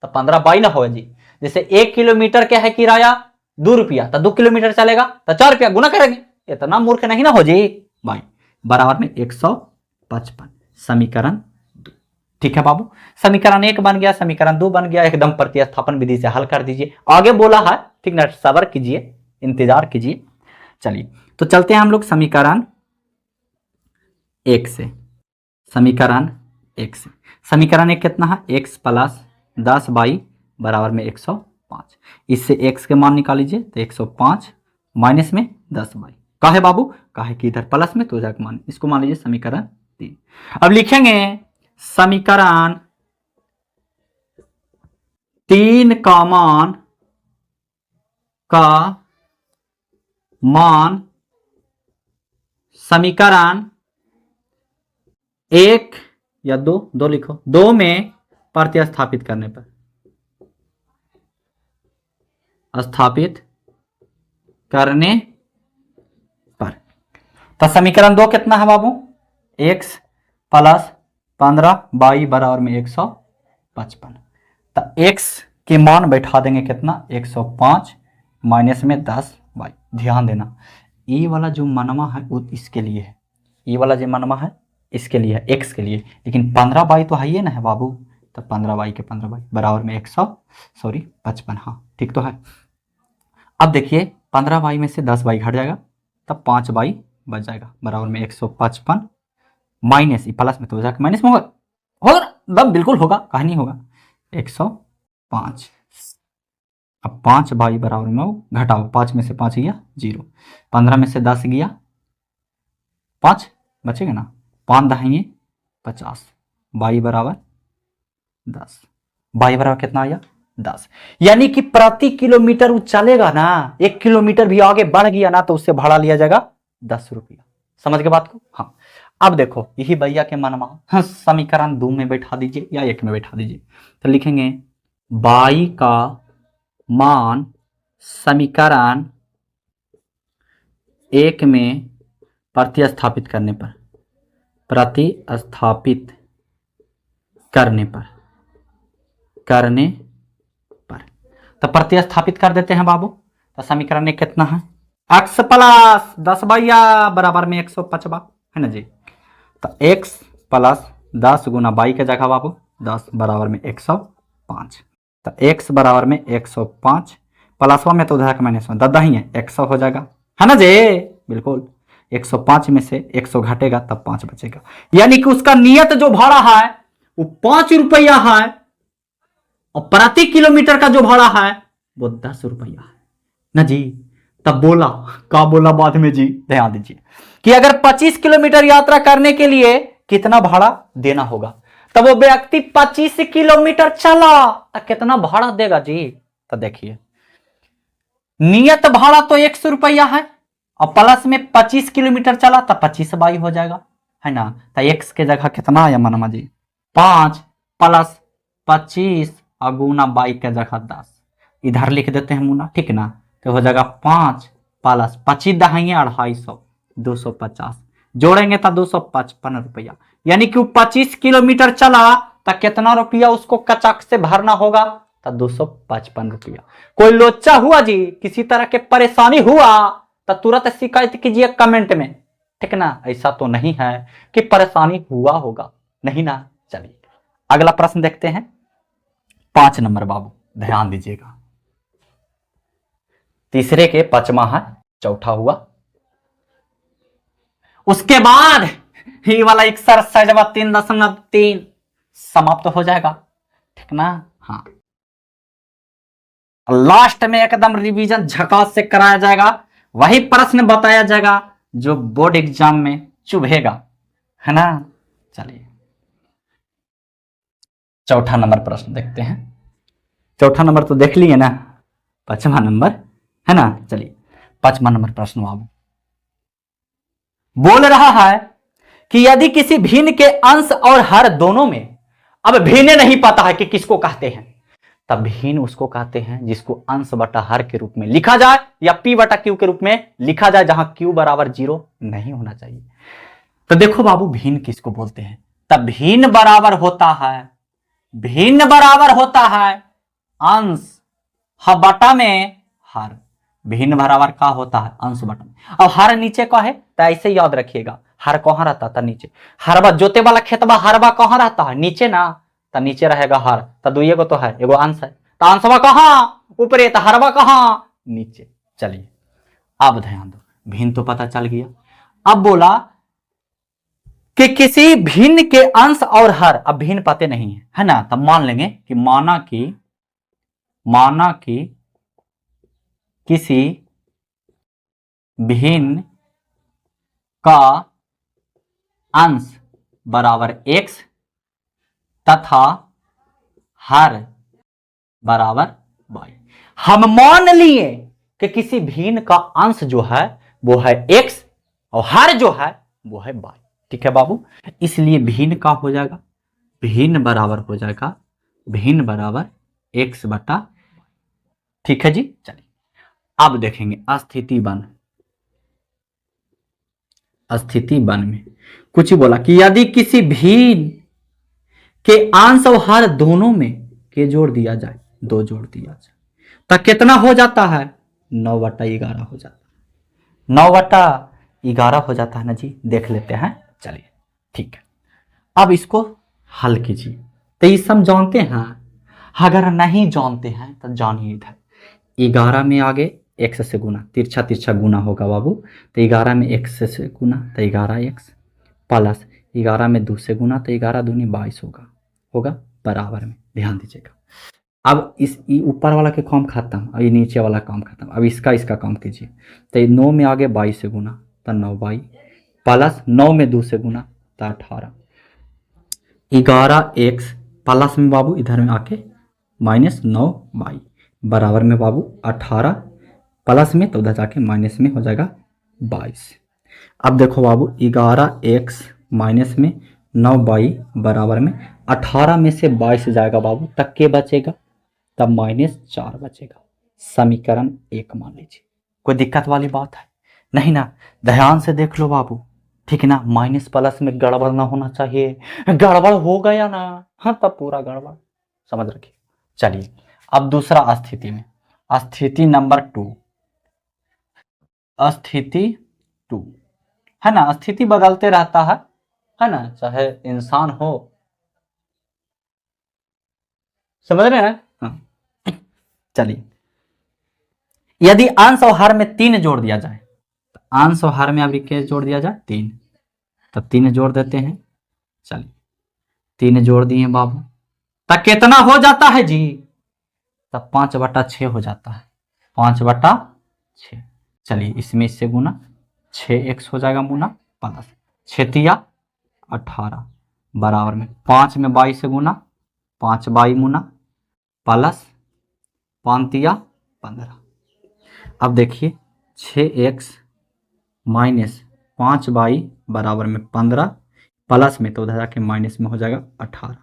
तो 15 बाई ना होगा जी। जैसे 1 किलोमीटर के है किराया 2 रुपया, तो 2 किलोमीटर चलेगा तो 4 रुपया, गुना करेंगे। इतना मूर्ख नहीं ना हो जी भाई। बराबर में 155, समीकरण 2। ठीक है बाबू, समीकरण 1 बन गया, समीकरण 2 बन गया, एकदम प्रतिस्थापन विधि से हल कर दीजिए। आगे बोला है, ठीक ना? सब्र कीजिए, इंतजार कीजिए। चलिए, तो चलते हैं हम लोग समीकरण 1 से। समीकरण 1 से, समीकरण 1 कितना है? x प्लस 10 बाई बराबर में 105। इससे x के मान निकाल लीजिए, तो 105 माइनस में 10 बाई, काहे बाबू? काहे कि इधर प्लस में तो जाकर मान, इसको मान लीजिए समीकरण 3। अब लिखेंगे समीकरण 3 का मान समीकरण 1 या 2 लिखो, 2 में प्रतिस्थापित करने पर, स्थापित करने पर, तो समीकरण 2 कितना है बाबू? x प्लस 15 बाई बराबर में 155। तो x के मान बैठा देंगे कितना? 105 माइनस में 10 बाई। ध्यान देना, ये वाला जो मनवा है वो इसके लिए है, ये वाला जो मनवा है इसके लिए है, x के लिए, लेकिन 15 बाई तो है ये ना है बाबू। तो 15 बाई के 15 बाई बराबर में 155, हाँ ठीक तो है। अब देखिए, 15 बाई में से 10 बाई घट जाएगा, तब 5 बाई बच जाएगा, बराबर में 155 माइनस, प्लस में तो हो जाएगा, माइनस में होगा तब बिल्कुल होगा, कहा नहीं होगा, 105। अब 5 बाई बराबर में घटाओ, 5 में से 5 गया 0, 15 में से 10 गया 5 बचेगा ना, 5 दहाइए 50, बाई बराबर 10, बाई बराबर कितना आया? 10। यानी कि प्रति किलोमीटर वो चलेगा ना, 1 किलोमीटर भी आगे बढ़ गया ना तो उससे भाड़ा लिया जाएगा 10 रुपया। समझ के बात को? हाँ। अब देखो यही भैया के मनमा, हाँ, समीकरण 2 में बैठा दीजिए या 1 में बैठा दीजिए। तो लिखेंगे y का मान समीकरण 1 में प्रतिस्थापित करने पर, प्रतिस्थापित करने पर तो प्रतिस्थापित कर देते हैं बाबू। तो समीकरण 1 कितना है, x प्लस 10 भैया बराबर में 105 है ना जी। तो x प्लस 10 गुना y के जगह बाबू 10 बराबर में 105। तो x बराबर में 105 प्लसवा में तो उधर का माइनस में 10 ही है, 100 हो जाएगा है ना जी। बिल्कुल 105 में से 100 घटेगा तब 5 बचेगा, यानी कि उसका नियत जो भाड़ा है वो 5 रुपया है और प्रति किलोमीटर का जो भाड़ा है वो 10 रुपया है ना जी। तब बोला का बोला बाद में जी, ध्यान दीजिए कि अगर 25 किलोमीटर यात्रा करने के लिए कितना भाड़ा देना होगा, तब वो व्यक्ति 25 किलोमीटर चला तो कितना भाड़ा देगा जी। तो देखिए नियत भाड़ा तो 100 रुपया है और प्लस में 25 किलोमीटर चला तो 25 बाई हो जाएगा है ना। तो x के जगह कितना आया मनमा जी, 5 प्लस 25 और गुना बाई के जगह 10, इधर लिख देते हैं मुना, ठीक ना। तो हो जाएगा 5 प्लस 25 दहाइए 250, 250 जोड़ेंगे तो 255 रुपया, यानी कि 25 किलोमीटर चला तो कितना रुपया उसको कचाक से भरना होगा, तो 255 रुपया। कोई लोचा हुआ जी, किसी तरह के परेशानी हुआ तो तुरंत शिकायत कीजिए कमेंट में, ठीक ना। ऐसा तो नहीं है कि परेशानी हुआ होगा, नहीं ना। चलिए अगला प्रश्न देखते हैं, 5 नंबर बाबू ध्यान दीजिएगा। तीसरे के 5वां है, चौथा हुआ, उसके बाद ये वाला एक्सरसाइज 3.3 समाप्त हो जाएगा, ठीक ना। हाँ लास्ट में एकदम रिवीजन झकास से कराया जाएगा, वही प्रश्न बताया जाएगा जो बोर्ड एग्जाम में चुभेगा, है ना। चलिए चौथा नंबर प्रश्न देखते हैं। चौथा नंबर तो देख लिए ना, 5वां नंबर है ना। चलिए 5वां नंबर प्रश्न बाबू बोल रहा है कि यदि किसी भिन्न के अंश और हर दोनों में, अब भिन्न नहीं पता है कि किसको कहते हैं, तब भिन्न उसको कहते हैं जिसको अंश बटा हर के रूप में लिखा जाए या p बटा q के रूप में लिखा जाए, जहां q बराबर 0 नहीं होना चाहिए। तो देखो बाबू भिन्न किसको बोलते हैं, तब भिन्न बराबर होता है, भिन्न बराबर होता है अंश बटा में हर। भिन्न बराबर का होता है अंश बटा में, अब हर नीचे का है तो ऐसे याद रखिएगा, हर कहां रहता था नीचे, हरबा जोते वाला खेतबा हरबा कहां रहता है नीचे ना, तो नीचे रहेगा हर, तो दुइये को तो है, एगो अंश है, तो अंशवा कहां ऊपरे, तो हरबा कहां नीचे। चलिए अब ध्यान दो, भिन्न तो पता चल गया। अब बोला कि किसी भिन्न के अंश और हर, अब भिन्न पते नहीं है ना, तब मान लेंगे कि माना कि किसी भिन्न का अंश बराबर x तथा हर बराबर y। हम मान लिए कि किसी भिन्न का अंश जो है वो है x और हर जो है वो है y, ठीक है बाबू। इसलिए भिन्न का हो जाएगा, भिन्न बराबर हो जाएगा, भिन्न बराबर x बटा, ठीक है जी। चलिए अब देखेंगे स्थिति वन में कुछ ही बोला कि यदि किसी भिन्न के अंश और हर दोनों में के जोड़ दिया जाए, 2 जोड़ दिया जाए, तो कितना हो जाता है, 9/11 हो जाता है, 9/11 हो जाता है ना जी। देख लेते हैं, चलिए ठीक है। अब इसको हल कीजिए, तो ये सब जानते हैं, अगर नहीं जानते हैं तो जानिए। इधर 11 में आगे x से गुना, तिरछा तिरछा गुना होगा बाबू, तो 11 में x से गुना तो 11x प्लस 11 में 2 से गुना तो 11 दूनी 22 होगा बराबर में। ध्यान दीजिएगा, अब इस ऊपर वाला के काम खत्म, अब ये नीचे वाला काम खत्म, अब इसका काम कीजिए। तो 9 में आगे 22 से गुना तो 9/22 प्लस 9 में 2 से गुना तो 18, 11x प्लस में बाबू इधर में आके माइनस 9/22 बराबर में बाबू 18 प्लस में तो उधर जाके माइनस में हो जाएगा 22। अब देखो बाबू 11x माइनस में 9 बाई बराबर में 18 में से 22 जाएगा बाबू, तब के बचेगा, तब -4 बचेगा। समीकरण 1 मान लीजिए। कोई दिक्कत वाली बात है नहीं ना? ध्यान से देख लो बाबू, ठीक है ना? माइनस प्लस में गड़बड़ ना होना चाहिए, गड़बड़ हो गया ना, हाँ तब पूरा गड़बड़, समझ रखिए। चलिए अब दूसरा स्थिति में, स्थिति नंबर 2, स्थिति 2 है ना? स्थिति बदलते रहता है ना, चाहे इंसान हो, समझ रहे हैं? हाँ। चलिए, यदि अंश और हर में 3 जोड़ दिया जाए, तो अंश और हर में अभी क्या जोड़ दिया जाए? 3, तब 3 जोड़ देते हैं। चलिए 3 जोड़ दिए बाबू, तब कितना हो जाता है जी? तब 5/6 हो जाता है, 5/6। चलिए इसमें इससे गुना, 6x हो जाएगा मुना, प्लस 6×18 बराबर में 5 में 22 से गुना, 5 मुना, प्लस 5×15। अब देखिए 6x माइनस 5 बराबर में 15, प्लस में तो उधर जाके माइनस में हो जाएगा 18,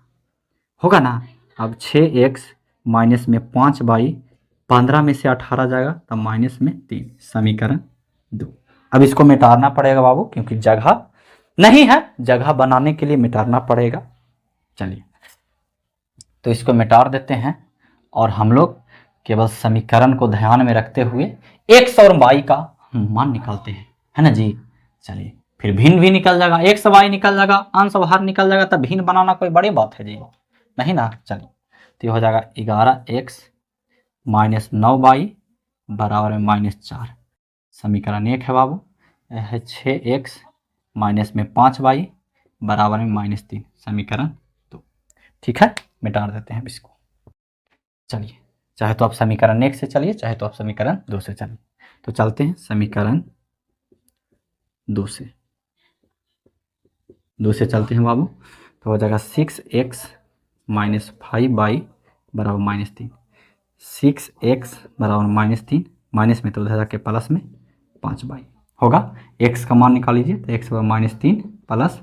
होगा ना? अब 6x माइनस में 5 15 में से 18 जाएगा, तब माइनस में 3, समीकरण 2। अब इसको मिटाना पड़ेगा बाबू, क्योंकि जगह नहीं है, जगह बनाने के लिए मिटाना पड़ेगा। चलिए तो इसको मिटा देते हैं, और हम लोग केवल समीकरण को ध्यान में रखते हुए x और y का मान निकालते हैं, है ना जी? चलिए फिर भिन्न भी निकल जाएगा, x y निकल जाएगा, अंश और हर निकल जाएगा, तब भिन्न बनाना कोई बड़ी बात है जी? नहीं ना? चलिए तो ये हो जाएगा 11x माइनस 9y बराबर में -4, समीकरण 1 है बाबू। यह है 6x माइनस में 5y बराबर में -3, समीकरण 2। ठीक है, मिटा देते हैं इसको। चलिए चाहे तो आप समीकरण 1 से चलिए, चाहे तो आप समीकरण 2 से चलिए। तो चलते हैं समीकरण 2 से चलते हैं बाबू। तो हो जाएगा 6x माइनस 5y बराबर -3, 6x बराबर -3, माइनस में तो उधर जाके प्लस में 5y होगा। x का मान निकाल लीजिए, तो x बराबर -3 प्लस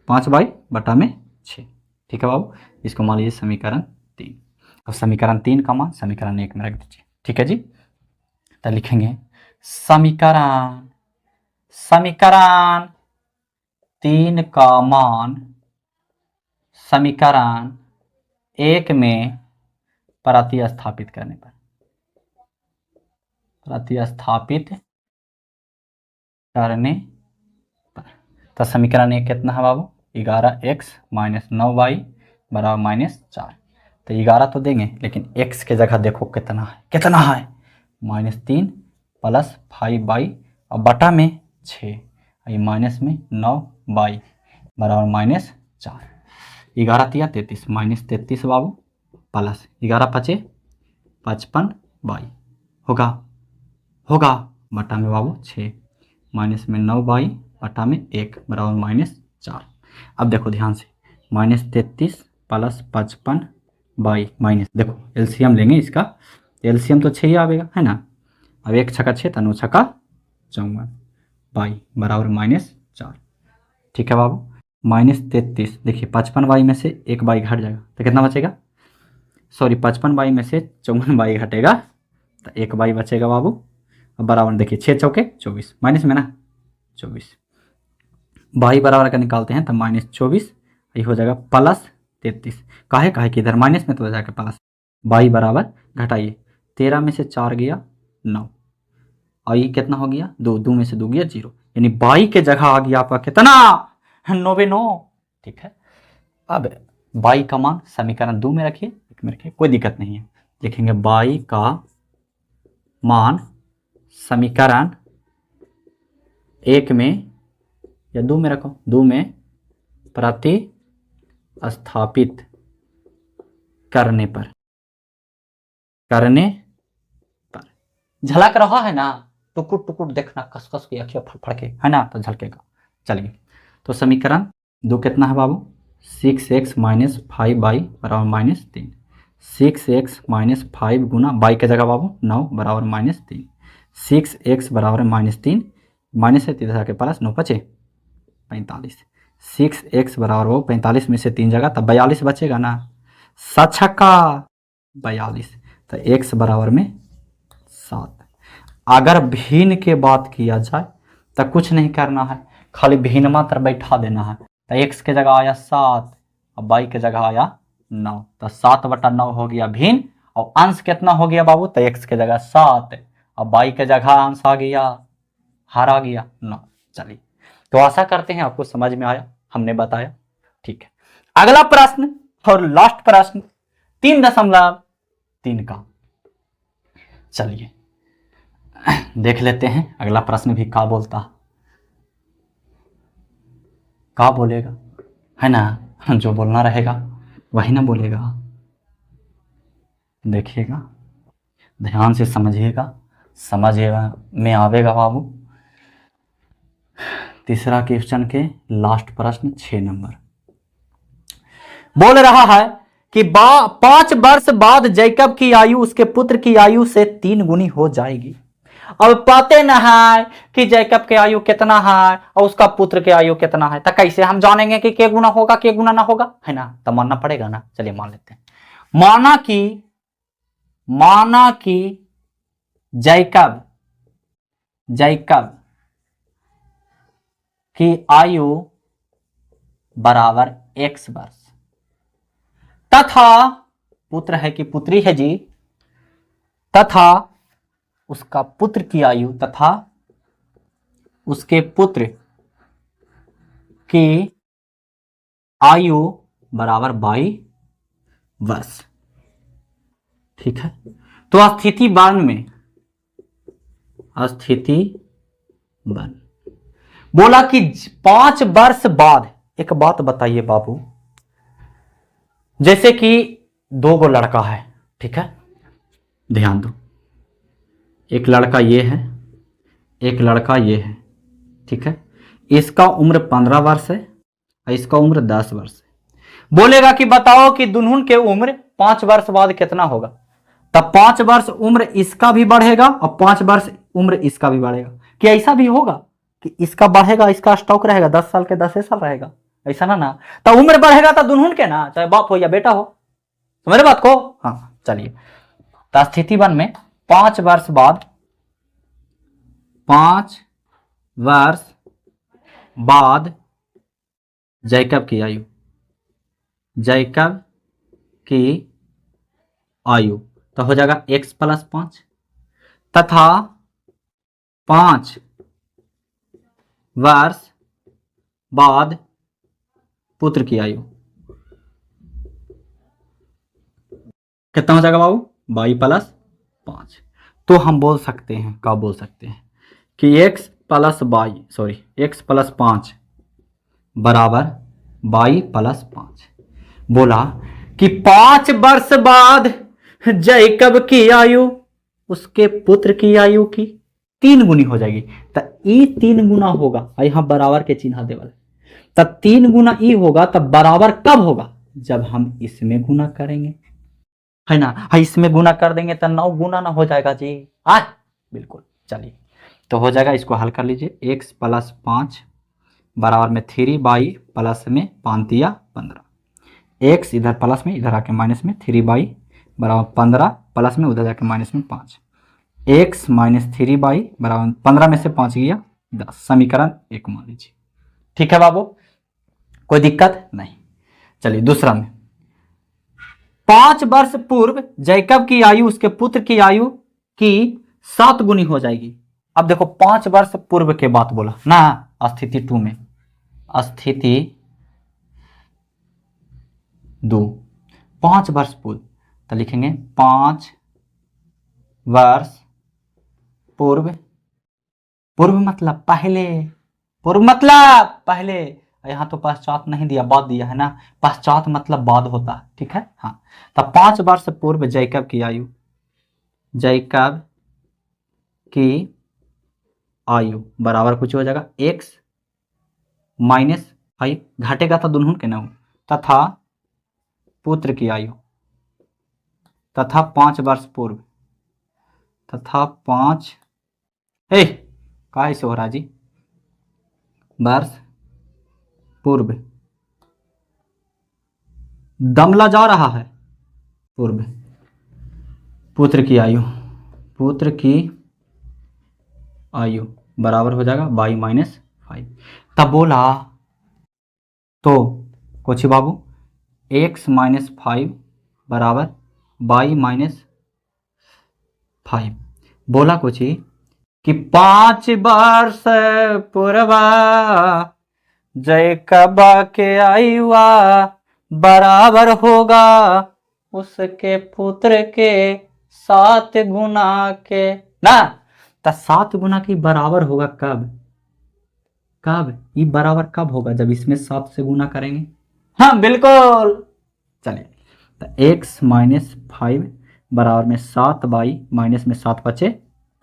5y बटा में 6। ठीक है बाबू, इसको मान लीजिए समीकरण 3। अब समीकरण 3 का मान समीकरण 1 में रख दीजिए। ठीक है जी, तो लिखेंगे समीकरण 3 का मान समीकरण 1 में प्रतिस्थापित करने पर, तो समीकरण 1 कितना है बाबू? 11x माइनस 9y बराबर -4। तो 11 तो देंगे, लेकिन x के जगह देखो कितना है, -3 प्लस 5y और बटा में 6, ये माइनस में 9y बराबर -4। 11 तिया 33, -33 बाबू, प्लस 11 5 55y होगा बटा में बाबू 6, माइनस में 9y बटा में 1 बराबर -4। अब देखो ध्यान से, -33 प्लस 55y माइनस, देखो एलसीएम लेंगे इसका, एलसीएम तो 6 ही आवेगा, है ना? अब 1 छक्का 6, तनु छक्का 54, y बराबर -4। ठीक है बाबू, -33, देखिए 55y में से 1y घट जाएगा, तो कितना बचेगा? सॉरी 55y में से 54y घटेगा, तो 1y बचेगा बाबू। अब बराबर देखिए 6 चौके 24, माइनस में ना 24, y बराबर का निकालते हैं तो -24, ये हो जाएगा +33। काहे कि इधर माइनस में तो जाकर प्लस, y बराबर घटाइए, 13 में से 4 गया 9, और ये कितना हो गया? 2 में से 2 गया 0, यानी y के जगह आ गया आपका कितना? 99। ठीक है, अब y का मान समीकरण 2 में रखिए, 1 में रखिए, कोई दिक्कत नहीं है। लिखेंगे y का मान समीकरण 1 में या 2 में रखो, 2 में प्रतिस्थापित करने पर झलक रहा है ना, टुकुर टुकुर देखना, कस कस की अखियां फड़फड़ के, है ना, तो झलकेगा। चलिए तो समीकरण 2 कितना है बाबू? 6x माइनस 5y बराबर -3, 6x माइनस 5 गुना y के जगह बाबू 9 बराबर -3, 6x बराबर -3, माइनस है तिरछा के प्लस 9 5 45, 6x बराबर हो 45 में से 3 जगह, तब 42 बचेगा ना। 7 छक्का 42, तो x बराबर में 7। अगर भिन्न के बात किया जाए तो कुछ नहीं करना है, खाली भिन्न मात्र बैठा देना है। तो x के जगह आया 7 और y के जगह आया 9, तो 7/9 हो गया भिन्न। और अंश कितना हो गया बाबू, तो x के जगह 7 और y के जगह अंश आ गया, हर आ गया 9। चलिए, तो आशा करते हैं आपको समझ में आया, हमने बताया। ठीक है, अगला प्रश्न और लास्ट प्रश्न 3.3 का। चलिए देख लेते हैं अगला प्रश्न भी क्या बोलता, क्या बोलेगा, है ना। जो बोलना रहेगा वही ना बोलेगा। देखिएगा, ध्यान से समझिएगा, समझिएगा में आवेगा बाबू। तीसरा क्वेश्चन के लास्ट प्रश्न 6 नंबर बोल रहा है कि 5 वर्ष बाद जैकब की आयु उसके पुत्र की आयु से 3 गुनी हो जाएगी। अब पते न है कि जैकब के आयु कितना है और उसका पुत्र के आयु कितना है, तो कैसे हम जानेंगे कि के गुना होगा के गुना ना होगा, है ना। तो मानना पड़ेगा ना। चलिए मान लेते हैं। माना कि जैकब की आयु बराबर x वर्ष तथा पुत्र है कि पुत्री है जी, तथा उसका पुत्र की आयु तथा उसके पुत्र की आयु बराबर 22 वर्ष। ठीक है, तो स्थिति 1 बोला कि 5 वर्ष बाद, एक बात बताइए बाबू, जैसे कि 2 गो लड़का है, ठीक है, ध्यान दो, एक लड़का ये है, एक लड़का ये है, ठीक है। इसका उम्र 15 वर्ष है और इसका उम्र 10 वर्ष है। बोलेगा कि बताओ कि दोनों के उम्र 5 वर्ष बाद कितना होगा। तब 5 वर्ष उम्र इसका भी बढ़ेगा और 5 वर्ष उम्र इसका भी बढ़ेगा। क्या ऐसा भी होगा कि इसका बढ़ेगा, इसका स्टॉक रहेगा 10 साल के 10 साल रहेगा, ऐसा ना। तो उम्र बढ़ेगा तो दोनों के ना, चाहे बाप हो या बेटा हो, समझ बात को। हाँ चलिए, तो स्थिति 1 में 5 वर्ष बाद, 5 वर्ष बाद जैकब की आयु तो हो जाएगा x + 5 तथा 5 वर्ष बाद पुत्र की आयु कितना हो जाएगा बाबू, 22 + 5। तो हम बोल सकते हैं, क्या बोल सकते हैं कि x + 5 बराबर 22 + 5। बोला कि 5 वर्ष बाद जैकब की आयु उसके पुत्र की आयु की 3 गुनी हो जाएगी। तो ई 3 गुना होगा, यहां बराबर के चिन्ह देवल, तब 3 गुना ई होगा, तब बराबर कब होगा, जब हम इसमें गुना करेंगे, है ना। इसमें गुना कर देंगे तो 9 गुना ना हो जाएगा जी, आज बिल्कुल। चलिए, तो हो जाएगा, इसको हल कर लीजिए। x + 5 बराबर में 3/, प्लस में 5 × 15, x इधर प्लस में, इधर आके माइनस में, 3/, बराबर 15, प्लस में उधर जाके माइनस में 5, x - 3/, बराबर 15 में से 5 गया 10, समीकरण 1 मान लीजिए। ठीक है बाबू, कोई दिक्कत नहीं। चलिए दूसरा में, 5 वर्ष पूर्व जैकब की आयु उसके पुत्र की आयु की 7 गुनी हो जाएगी। अब देखो 5 वर्ष पूर्व के बात बोला ना, स्थिति 2 में, स्थिति 2, 5 वर्ष पूर्व, तो लिखेंगे 5 वर्ष पूर्व, पूर्व मतलब पहले, पूर्व मतलब पहले, यहां तो पश्चात नहीं दिया, बाद दिया है ना, पश्चात मतलब बाद होता है, ठीक है। हाँ, तब 5 वर्ष पूर्व जैकब की आयु बराबर कुछ हो जाएगा x - 5, घटेगा तो दोनों के ना, तथा पुत्र की आयु तथा 5 वर्ष पूर्व तथा 5 का ऐसे हो रहा जी, वर्ष पूर्व, दमला जा रहा है पूर्व, पुत्र की आयु, पुत्र की आयु बराबर हो जाएगा 22-5। तब बोला तो कोची बाबू x-5 बराबर 22-5। बोला कोची कि 5 वर्ष पूर्वा जय कबा के आयुआ बराबर होगा उसके पुत्र के 7 गुना के ना। तो 7 गुना के बराबर होगा कब, कब ये बराबर कब होगा, जब इसमें 7 से गुना करेंगे। हाँ बिल्कुल। चलिए तो x-5 बराबर में 7 बाई माइनस में 7 बचे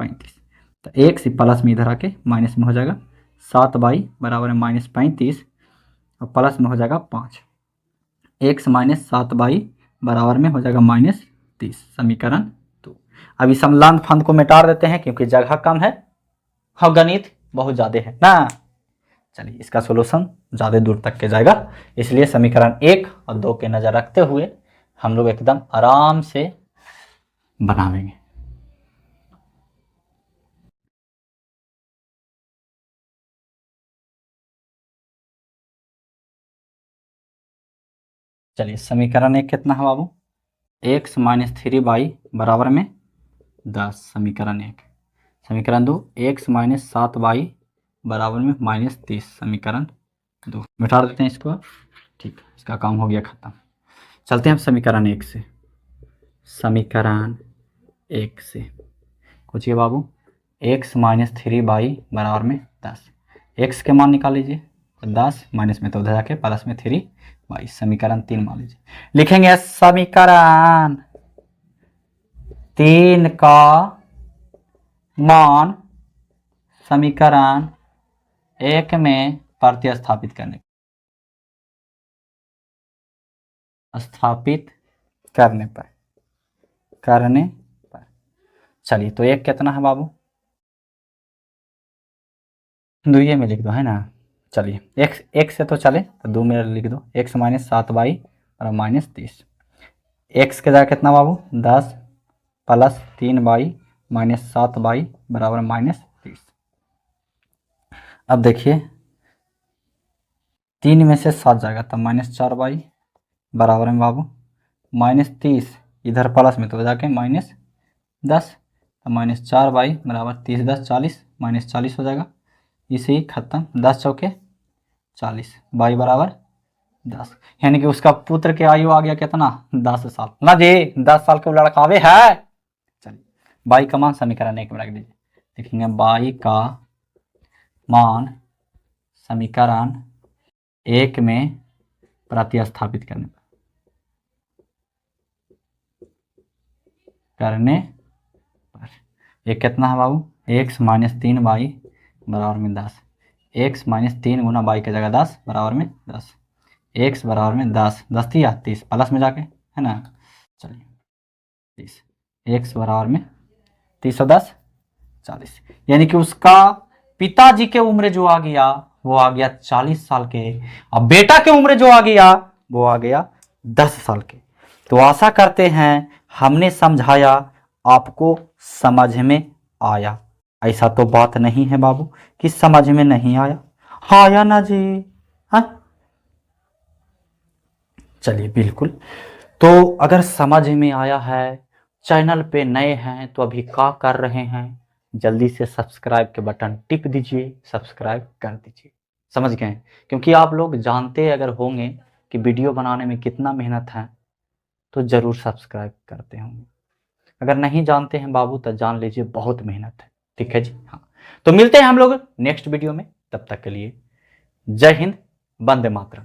35। तो x प्लस में इधर आके माइनस में हो जाएगा 7 बाई बराबर में -35 और प्लस में हो जाएगा 5। x-7 बाई बराबर में हो जाएगा -30, समीकरण 2। अभी समलांत फंद को मिटा देते हैं क्योंकि जगह कम है और गणित बहुत ज़्यादा है ना। चलिए इसका सोल्यूशन ज़्यादा दूर तक के जाएगा, इसलिए समीकरण 1 और 2 के नज़र रखते हुए हम लोग एकदम आराम से बनावेंगे। चलिए समीकरण 1 कितना है बाबू, x-3 बाई बराबर में 10, समीकरण 1। समीकरण 2 x-7 बाई बराबर में -30, समीकरण 2। मिटा देते हैं इसको, ठीक, इसका काम हो गया खत्म। चलते हैं हम समीकरण 1 से। समीकरण 1 से कुछ ये बाबू x-3 बाई बराबर में 10, x के मान निकाल लीजिए, 10 माइनस में तो उधर जाके प्लस में 3 बाई, समीकरण 3 मान लीजिए। लिखेंगे समीकरण 3 का मान समीकरण 1 में प्रतिस्थापित करने पर चलिए तो 1 कितना है बाबू, 2 में लिख दो है ना। चलिए x से तो चले तो 2 में लिख दो, x-7 बाई और -30। x के जगह कितना बाबू 10 प्लस 3 बाई -7 बाई बराबर -30। अब देखिए 3 में से 7 जाएगा तब -4 बाई बराबर में बाबू -30, इधर प्लस में तो जाके -10, तो -4 बाई बराबर 30 10 40, -40 हो जाएगा। इसे ही खत्म, 10 चौके 40 बाई बराबर 10, यानी कि उसका पुत्र के आयु आ गया कितना 10 साल ना जी, 10 साल के लड़कावे है। चलिए बाई का मान समीकरण 1 में रख दीजिए, देखेंगे बाई का मान समीकरण 1 में प्रतिस्थापित करने पर ये कितना है बाबू x-3 बाई बराबर में 10, x-3 गुना बाई की जगह 10 बराबर में 10, x बराबर में 10 10 थी या 30 प्लस में जाके है ना। चलिए 30, x बराबर में 30 और 10 40, यानी कि उसका पिताजी के उम्र जो आ गया वो आ गया 40 साल के, और बेटा के उम्र जो आ गया वो आ गया 10 साल के। तो आशा करते हैं हमने समझाया आपको समझ में आया। ऐसा तो बात नहीं है बाबू कि समझ में नहीं आया, आया ना जी। हाँ चलिए बिल्कुल। तो अगर समझ में आया है, चैनल पे नए हैं तो अभी क्या कर रहे हैं, जल्दी से सब्सक्राइब के बटन टिप दीजिए, सब्सक्राइब कर दीजिए। समझ गए, क्योंकि आप लोग जानते अगर होंगे कि वीडियो बनाने में कितना मेहनत है तो ज़रूर सब्सक्राइब करते होंगे। अगर नहीं जानते हैं बाबू तो जान लीजिए बहुत मेहनत है। ठीक है जी, हाँ। तो मिलते हैं हम लोग नेक्स्ट वीडियो में, तब तक के लिए जय हिंद, वंदे मातरम।